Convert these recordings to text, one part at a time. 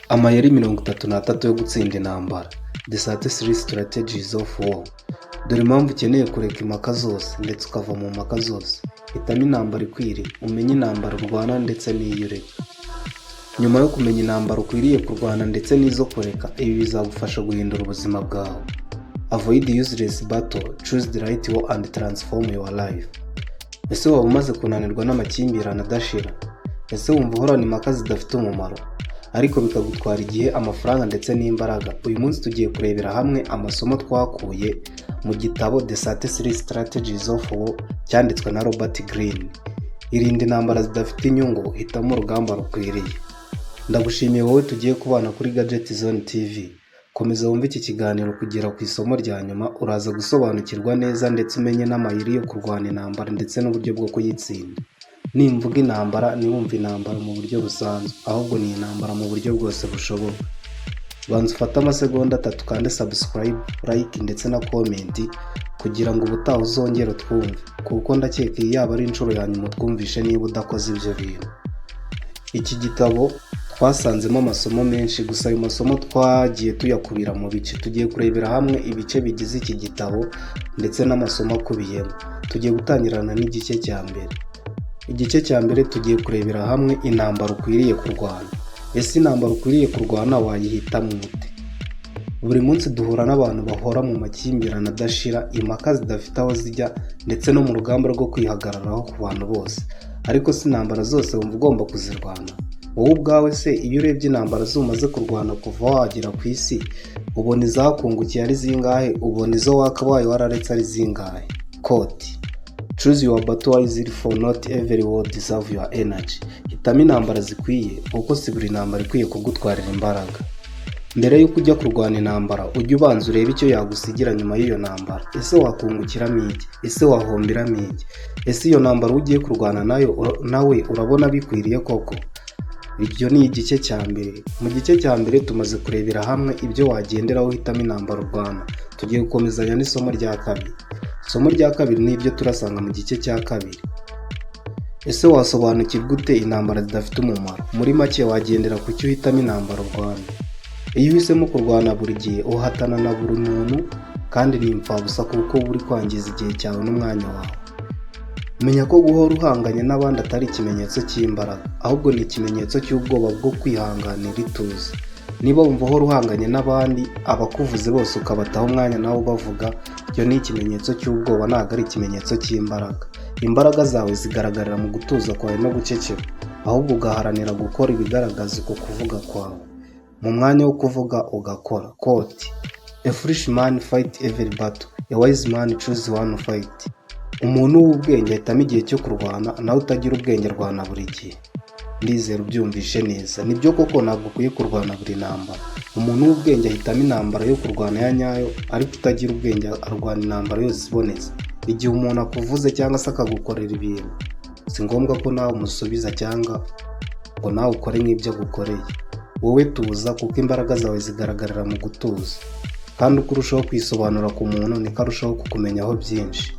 Amayeri 33 yo gutsinda intambara. The 33 strategies of war. Dore impamvu ukeneye kureka impaka zose ndetse ukava mu mpaka zose. Hitamo intambara ikwiriye, umenye intambara urwana ndetse n'iyo ureka. Nyuma yo kumenya intambara ukwiriye kurwana ndetse n'izo kureka, ibi bizagufasha guhindura ubuzima bwawe. Avoid useless battle, choose the right war and transform your life. Ese waba umaze kunanirwa n'amakimbirane adashira? Ese wumva uhorana impaka zidafite umumaro ariko bikagutwara igihe, amafaranga ndetse n'imbaraga? Uyu munsi tugiye kurebera hamwe amasomo twakuye mu gitabo The 33 Strategies of War cyanditswe na Robert Greene. Irinde intambara zidafite inyungu, hitamo urugamba rukwiriye. Ndagushimiye wowe tugiye kubana kuri Gadget Zone TV. Komeza wumve iki kiganiro kugera ku isomo rya nyuma, uraza gusobanukirwa neza ndetse umenye n'amayeri yo kurwana intambara ndetse n'uburyo bwo kuyitsinda. Nimvuga intambara ntiwumve intambara mu buryo busanzwe, ahubwo ni intambara mu buryo bwose bushoboka. Banza ufate amasegonda 3 kandi subscribe, like ndetse na comment kugira ngo ubutaha uzongere twumve, kuko ndakeka iyi yaba ari inshuro ya nyuma twumvishe niba udakoze ibyo bintu. Iki gitabo twasanzemo amasomo menshi, gusa ayo masomo twagiye tuyakubira mu bice. Tugiye kurebera hamwe ibice bigize iki gitabo ndetse n'amasomo akubiyemo. Tugiye gutangirana n'igice cya mbere. Igice cya mbere tugiye kurebera hamwe intambara ukwiriye kurwana. Ese intambara ukwiriye kurwana wayihitamo ute? Buri munsi duhura n'abantu bahora mu makimbirane adashira, impaka zidafite aho zijya ndetse no mu rugamba rwo kwihagararaho ku bantu bose. Ariko si intambara zose wumva ugomba kuzirwana. Wowe ubwawe se iyo urebye intambara zumaze kurwana kuva wagera ku isi, ubona izakungukiye ari zingahe? Ubona izo wakabaye wararetse ari zingahe? Koti: choose your battle wisely, for not every war deserve your energy. Hitamo intambara zikwiye, kuko si buri intambara ikwiye kugutwarira imbaraga. Mbere yuko ujya kurwana intambara, ujye ubanza urebe icyo yagusigira nyuma y'iyo ntambara. Ese wakungukiramo iki? Ese wahombiramo iki? Ese iyo ntambara ugiye kurwana nayo nawe urabona bikwiriye koko? Ibyo ni igice cya mbere. Mu gice cya mbere tumaze kurebera hamwe ibyo wagenderaho uhitamo intambara urwana. Tugiye gukomezanya n'isomo rya kabiri. Isomo rya kabiri ni ibyo turasanga mu gice cya kabiri. Ese wasobanukirwa ute intambara zidafite umumaro? Muri make wagendera ku cyo uhitamo intambara urwana. Iyo uhisemo kurwana buri gihe, uhatana na buri muntu kandi ni impfabusa, kuko buri kwangiza igihe cyawe n'umwanya wawe. Menya ko guhora uhanganye n'abandi atari ikimenyetso cy'imbaraga, ahubwo ni ikimenyetso cy'ubwoba bwo kwihanganira ituze. Niba wumva uhora uhanganye n'abandi, abakuvuze bose ukabataho umwanya nawe ubavuga, ibyo ni ikimenyetso cy'ubwoba, ntabwo ari ikimenyetso cy'imbaraga. Imbaraga zawe zigaragarira mu gutuza kwawe no guceceka, ahubwo ugaharanira gukora ibigaragaza uko kuvuga kwawe. Mu mwanya wo kuvuga ugakora. Koti: a foolish man fight every battle, a wise man choose one fight. Umuntu w'ubwenge ahitamo igihe cyo kurwana, nawe utagira ubwenge arwana buri gihe. Ndizera ubyumvishe neza. Nibyo koko, ntabwo ukwiye kurwana buri ntambara. Umuntu w'ubwenge ahitamo intambara yo kurwana ya nyayo, ariko utagira ubwenge arwana intambara yose ibonetse. Igihe umuntu akuvuze cyangwa se akagukorera ibintu, si ngombwa ko nawe umusubiza cyangwa ngo nawe ukore nk'ibyo agukoreye. Wowe tuza, kuko imbaraga zawe zigaragarira mu gutuza, kandi uko urushaho kwisobanura ku muntu niko arushaho kukumenyaho byinshi.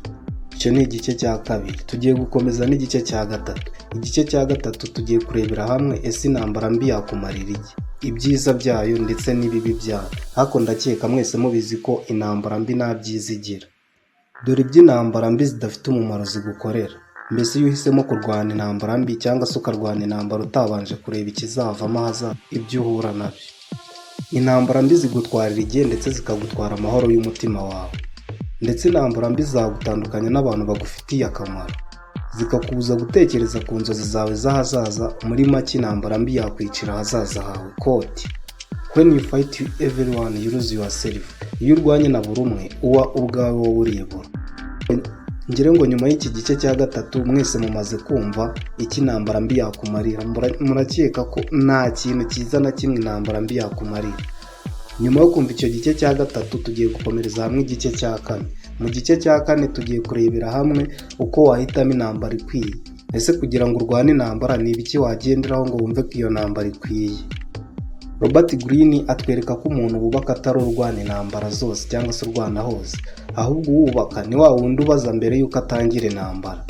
Icyo ni igice cya kabiri. Tugiye gukomeza n'igice cya gatatu. Igice cya gatatu tugiye kurebera hamwe ese intambara mbi yakumarira iki, ibyiza byayo ndetse n'ibibi byayo. Hako ndakeka mwese mubizi ko intambara mbi nta byiza igira. Dore iby'intambara mbi zidafite umumaro zigukorera. Mbese iyo uhisemo kurwana intambara mbi cyangwa se ukarwana intambara utabanje kureba ikizavamo hazaza, ibyo uhura nabyo. Intambara mbi zigutwarira igihe ndetse zikagutwara amahoro y'umutima wawe. Ndetse intambara mbi zagutandukanya n'abantu bagufitiye akamaro, zikakubuza gutekereza ku nzozi zawe z'ahazaza. Muri make, intambara mbi yakwicira ahazaza hawe. Koti: when you fight everyone you lose yourself. Iyo urwanye na buri umwe, uba ubwawe wowe uribura. Ngire ngo nyuma y'iki gice cya gatatu mwese mumaze kumva iki intambara mbi yakumarira. Murakeka ko nta kintu cyiza na kimwe intambara mbi yakumarira. Nyuma yo kumva icyo gice cya gatatu, tugiye gukomereza hamwe igice cya kane. Mu gice cya kane tugiye kurebera hamwe uko wahitamo intambara ikwiye. Ese kugira ngo urwane intambara ni ibiki wagenderaho ngo wumve ko iyo ntambara ikwiye? Robert Greene atwereka ko umuntu wubaka atari urwana intambara zose cyangwa se urwana hose, ahubwo uwubaka ni wa wundi ubaza mbere yuko atangira intambara.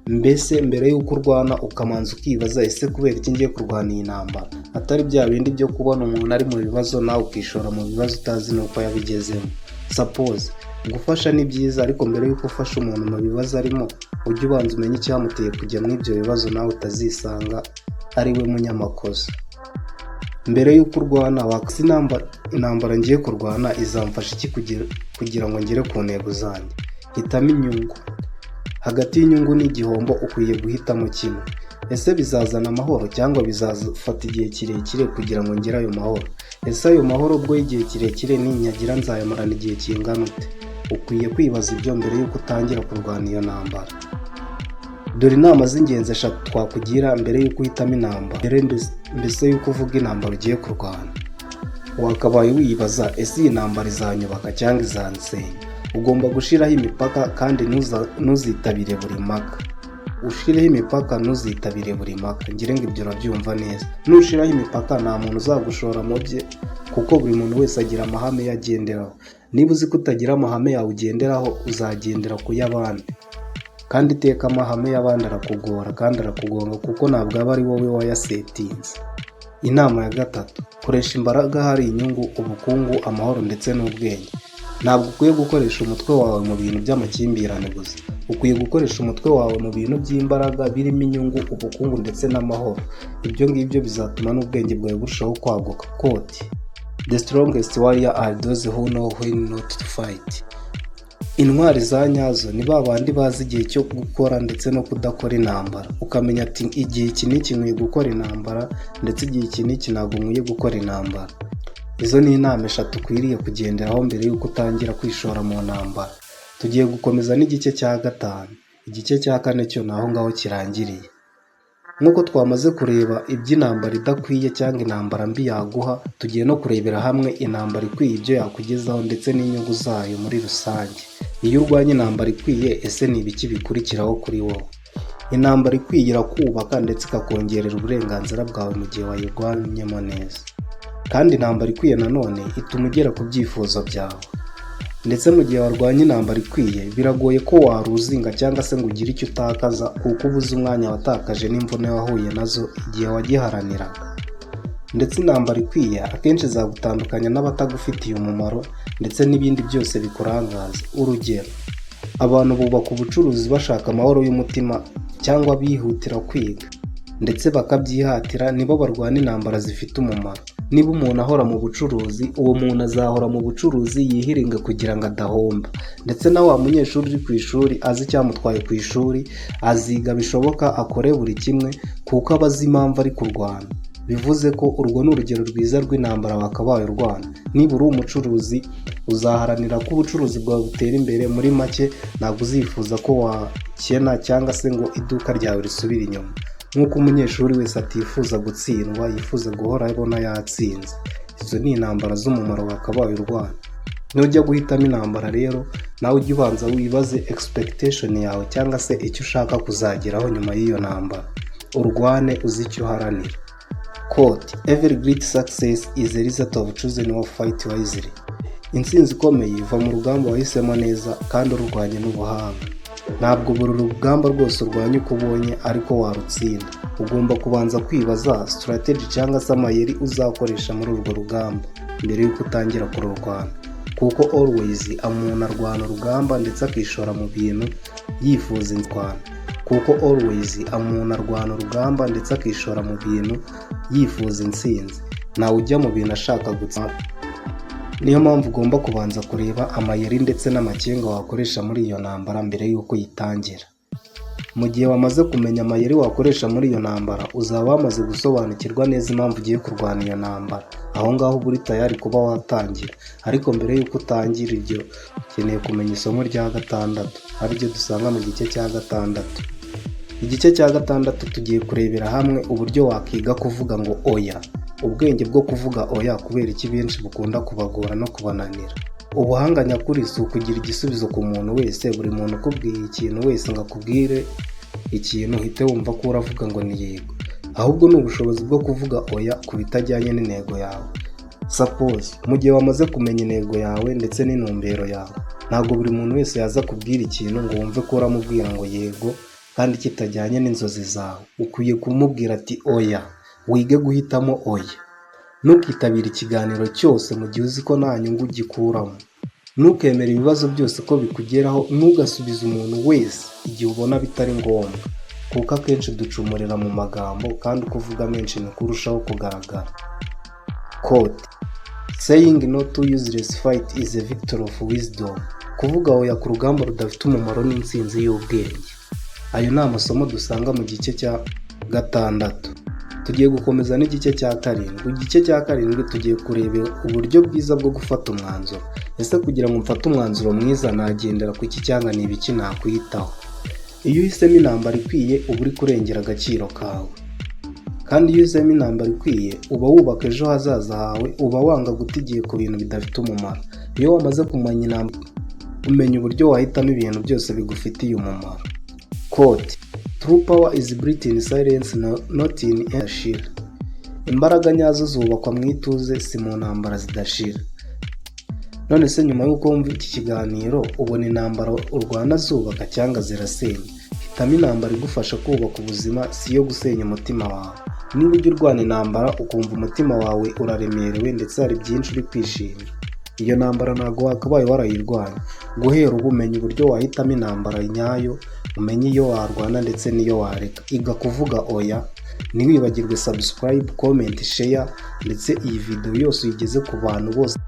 Mbese mbere yuko urwana ukamanza ukibaza, ese kubera iki ngiye kurwana iyi ntambara? atari bya bindi byo kubona umuntu ari mu bibazo nawe ukishora mu bibazo utazi n'uko yabigezemo. Suppose gufasha ni byiza, ariko mbere y'uko ufasha umuntu mu bibazo arimo ujye ubanza umenye icyamuteye kujya muri ibyo bibazo nawe utazisanga ari we munyamakosa. Mbere y'uko urwana wakasi intambara ngiye kurwana izamfasha iki kugira ngo ngere ku ntego zanjye. Hitamo inyungu. Hagati y'inyungu n'igihombo ukwiye guhitamo kimwe. Ese bizazana amahoro cyangwa bizafata igihe kirekire kugira ngo ngere ayo mahoro? Ese ayo mahoro ubwo y'igihe kirekire ninyagira nzayamarana igihe kingana ute? Ukwiye kwibaza ibyo mbere y'uko utangira kurwana iyo ntambara. Dore inama z'ingenzi 3 twakugira mbere y'uko uhitamo intambara. Mbese y'uko uvuga intambara ugiye kurwana, wakabaye wibaza ese iyi ntambara izanyubaka cyangwa izansenya? Ugomba gushiraho imipaka kandi ntuzitabire buri mpaka. Ushireho imipaka ntuzitabire buri mpaka. Ngire ngo ibyo urabyumva neza. Nushiraho imipaka nta muntu uzagushora mu bye, kuko buri muntu wese agira amahame yagenderaho. Niba uzi ko utagira amahame yawe ugenderaho, uzagendera ku y'abandi, kandi iteka amahame y'abandi arakugora kandi arakugonga, kuko ntabwo aba ari wowe wayasetinze. Inama ya 3, koresha imbaraga hari inyungu, ubukungu, amahoro ndetse n'ubwenge. Ntabwo ukwiye gukoresha umutwe wawe mu bintu by'amakimbirane gusa. Ukwiye gukoresha umutwe wawe mu bintu by'imbaraga birimo inyungu, ubukungu ndetse n'amahoro. Ibyo ngibyo bizatuma n'ubwenge bwawe burushaho kwaguka. Quote: The strongest warrior are those who know when not to fight. Intwari za nyazo ni babandi bazi igihe cyo gukora ndetse no kudakora intambara. Ukamenya ati igihe iki n'iki nkwiye gukora intambara, ndetse igihe iki n'iki ntabwo nkwiye gukora intambara. Izo ni inama 3 ukwiriye kugenderaho mbere y'uko utangira kwishora mu ntambara. Tugiye gukomeza n'igice cya 5. Igice cya 4 cyo naho ngaho kirangiriye. Nk'uko twamaze kureba iby'intambara idakwiye cyangwa intambara mbi yaguha, tugiye no kurebera hamwe intambara ikwiye ibyo yakugezaho ndetse n'inyungu zayo muri rusange. Iyo urwanya intambara ikwiye, ese ni ibiki bikurikiraho kuri wowe? Intambara ikwiye irakubaka ndetse ikakongerera uburenganzira bwawe mu gihe wayirwanyemo neza. Kandi intambara ikwiye nanone ituma ugera ku byifuzo byawe. Ndetse mu gihe warwanya intambara ikwiye, biragoye ko waruzinga cyangwa se ngo ugire icyo utakaza, kuko ubuze umwanya watakaje n'imvune wahuye nazo igihe wagiharaniraga. Ndetse intambara ikwiye akenshi izagutandukanya n'abatagufitiye umumaro ndetse n'ibindi byose bikurangaza. Urugero, abantu bubaka ubucuruzi bashaka amahoro y'umutima cyangwa bihutira kwiga ndetse bakabyihatira, nibo barwana intambara zifite umumaro. Niba umuntu ahora mu bucuruzi, uwo muntu azahora mu bucuruzi yihiringa kugira ngo adahomba. Ndetse na wa munyeshuri uri ku ishuri azi icyamutwaye ku ishuri, aziga bishoboka akore buri kimwe, kuko aba azi impamvu ari kurwana. Bivuze ko urwo ni urugero rwiza rw'intambara wakabaye urwana. Niba uri umucuruzi, uzaharanira ko ubucuruzi bwawe butera imbere. Muri make ntabwo uzifuza ko wakena cyangwa se ngo iduka ryawe risubire inyuma. Nk'uko umunyeshuri wese atifuza gutsindwa, yifuza guhora abona yatsinze. Izo ni intambara z'umumaro wakabaye urwana. Nujya guhitamo intambara rero, nawe ujye ubanza wibaze expectation yawe cyangwa se icyo ushaka kuzageraho nyuma y'iyo ntambara. Urwane uzi icyo uharanira. Quote: Every great success is a result of choosing to fight wisely. Intsinzi ikomeye iva mu rugamba wahisemo neza kandi ururwanye n'ubuhanga. Ntabwo buri rugamba rwose urwanya uko ubonye ariko warutsinda. Ugomba kubanza kwibaza strategy cyangwa se amayeri uzakoresha muri urwo rugamba mbere y'uko utangira kururwana. Kuko always umuntu arwana urugamba ndetse akishora mu bintu yifuza indwana. Kuko always umuntu arwana urugamba ndetse akishora mu bintu yifuza intsinzi. Nawe ujya mu bintu ashaka gutsinda. Niyo mpamvu ugomba kubanza kureba amayeri ndetse n'amakenga wakoresha muri iyo ntambara mbere y'uko uyitangira. Mu gihe wamaze kumenya amayeri wakoresha muri iyo ntambara, uzaba wamaze gusobanukirwa neza impamvu ugiye kurwana iyo ntambara. Aho ngaho uba uri tayari kuba watangira. Ariko mbere y'uko utangira ibyo, ukeneye kumenya isomo rya 6, ariryo dusanga mu gice cya 6. Igice cya 6 tugiye kurebera hamwe uburyo wakiga kuvuga ngo oya. Ubwenge bwo kuvuga oya kubera iki benshi bukunda kubagora no kubananira. Ubuhanga nyakuri si ukugira igisubizo ku muntu wese. Buri muntu ukubwiye ikintu wese ngo akubwire ikintu uhite wumva ko uravuga ngo ni yego. Ahubwo ni ubushobozi bwo kuvuga oya ku bitajyanye n'intego yawe. Suppose mu gihe wamaze kumenya intego yawe ndetse n'intumbero yawe, ntabwo buri muntu wese yaza kubwira ikintu ngo wumve ko uramubwira ngo yego kandi kitajyanye n'inzozi zawe. Ukwiye kumubwira ati oya, wige guhitamo oya. Ntukitabire ikiganiro cyose mu gihe uzi ko nta nyungu gikuramo. Ntukemere ibibazo byose ko bikugeraho, ntugasubize umuntu wese igihe ubona bitari ngombwa, kuko akenshi ducumurira mu magambo kandi kuvuga menshi ni kurushaho kugaragara. Quote: saying no to useless fight is a victory of wisdom. Kuvuga oya ku rugamba rudafite umumaro ni intsinzi y'ubwenge. Ayo ni amasomo dusanga mu gice cya 6. Tugiye gukomeza n'igice cya 7. Igice cya 7 tugiye kureba uburyo bwiza bwo gufata umwanzuro. Ese kugira ngo mfate umwanzuro mwiza nagendera ku iki cyangwa ni ibiki nakwitaho? Iyo uhisemo intambara ikwiye uba uri kurengera agaciro kawe, kandi iyo uhisemo intambara ikwiye uba wubaka ejo hazaza hawe, uba wanga guta igihe ku bintu bidafite umumaro. Iyo wamaze kumenya intambara, umenya uburyo wahitamo ibintu byose bigufitiye umumaro. Quote: true power is built in silence, not in anger. Imbaraga nyazo zubakwa mu ituze, si mu ntambara zidashira. None se nyuma y'uko wumva iki kiganiro ubona intambara urwana zubaka cyangwa zirasenya? Hitamo intambara igufasha kubaka ubuzima, si yo gusenya umutima wawe. Niba ujya urwana intambara ukumva umutima wawe uraremerewe ndetse hari byinshi uri kwishimira, iyo ntambara ntabwo wakabaye warayirwanya. Guhera ubu umenya uburyo wahitamo intambara nyayo, umenye iyo warwana ndetse n'iyo wareka. Iga kuvuga oya. Ntiwibagirwe subscribe, comment, share ndetse iyi video yose uyigeze ku bantu bose